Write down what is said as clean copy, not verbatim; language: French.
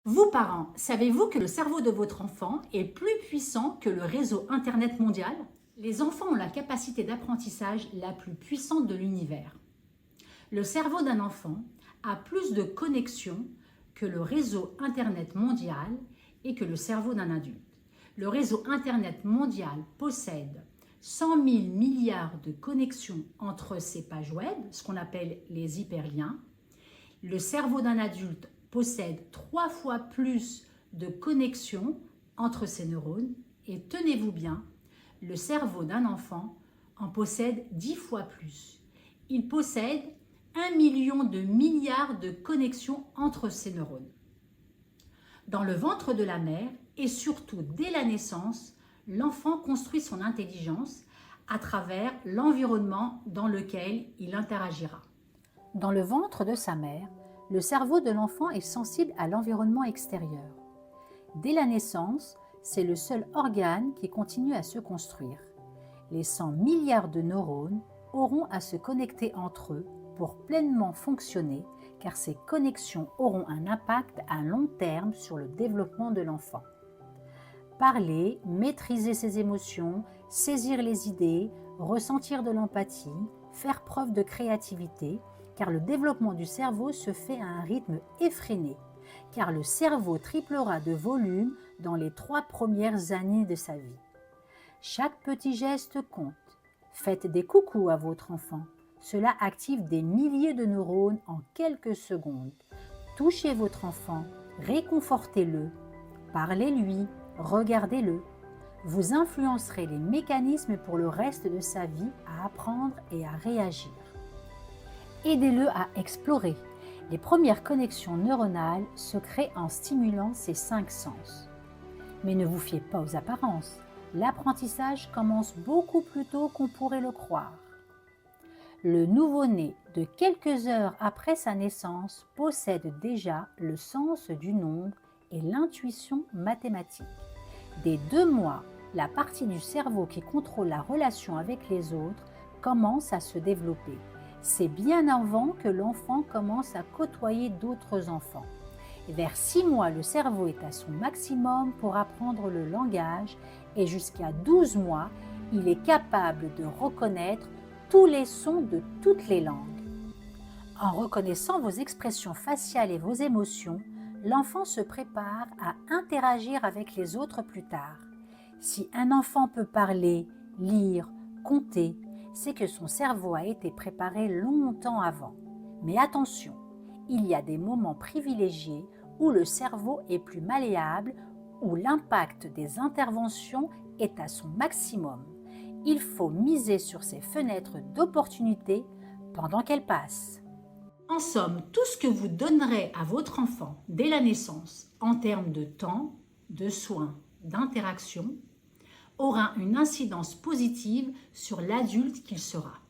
Vous, parents, savez-vous que le cerveau de votre enfant est plus puissant que le réseau Internet mondial? Les enfants ont la capacité d'apprentissage la plus puissante de l'univers. Le cerveau d'un enfant a plus de connexions que le réseau Internet mondial et que le cerveau d'un adulte. Le réseau Internet mondial possède 100 000 milliards de connexions entre ses pages web, ce qu'on appelle les hyperliens. Le cerveau d'un adulte possède 3 fois plus de connexions entre ses neurones et tenez-vous bien, le cerveau d'un enfant en possède 10 fois plus. Il possède 1 million de milliards de connexions entre ses neurones. Dans le ventre de la mère et surtout dès la naissance, l'enfant construit son intelligence à travers l'environnement dans lequel il interagira. Dans le ventre de sa mère, le cerveau de l'enfant est sensible à l'environnement extérieur. Dès la naissance, c'est le seul organe qui continue à se construire. Les 100 milliards de neurones auront à se connecter entre eux pour pleinement fonctionner, car ces connexions auront un impact à long terme sur le développement de l'enfant. Parler, maîtriser ses émotions, saisir les idées, ressentir de l'empathie, faire preuve de créativité, car le développement du cerveau se fait à un rythme effréné, car le cerveau triplera de volume dans les 3 premières années de sa vie. Chaque petit geste compte. Faites des coucous à votre enfant. Cela active des milliers de neurones en quelques secondes. Touchez votre enfant, réconfortez-le, parlez-lui, regardez-le. Vous influencerez les mécanismes pour le reste de sa vie à apprendre et à réagir. Aidez-le à explorer. Les premières connexions neuronales se créent en stimulant ces 5 sens. Mais ne vous fiez pas aux apparences. L'apprentissage commence beaucoup plus tôt qu'on pourrait le croire. Le nouveau-né, de quelques heures après sa naissance, possède déjà le sens du nombre et l'intuition mathématique. Dès 2 mois, la partie du cerveau qui contrôle la relation avec les autres commence à se développer. C'est bien avant que l'enfant commence à côtoyer d'autres enfants. Vers 6 mois, le cerveau est à son maximum pour apprendre le langage et jusqu'à 12 mois, il est capable de reconnaître tous les sons de toutes les langues. En reconnaissant vos expressions faciales et vos émotions, l'enfant se prépare à interagir avec les autres plus tard. Si un enfant peut parler, lire, compter, c'est que son cerveau a été préparé longtemps avant. Mais attention, il y a des moments privilégiés où le cerveau est plus malléable, où l'impact des interventions est à son maximum. Il faut miser sur ces fenêtres d'opportunité pendant qu'elles passent. En somme, tout ce que vous donnerez à votre enfant dès la naissance en termes de temps, de soins, d'interaction, aura une incidence positive sur l'adulte qu'il sera.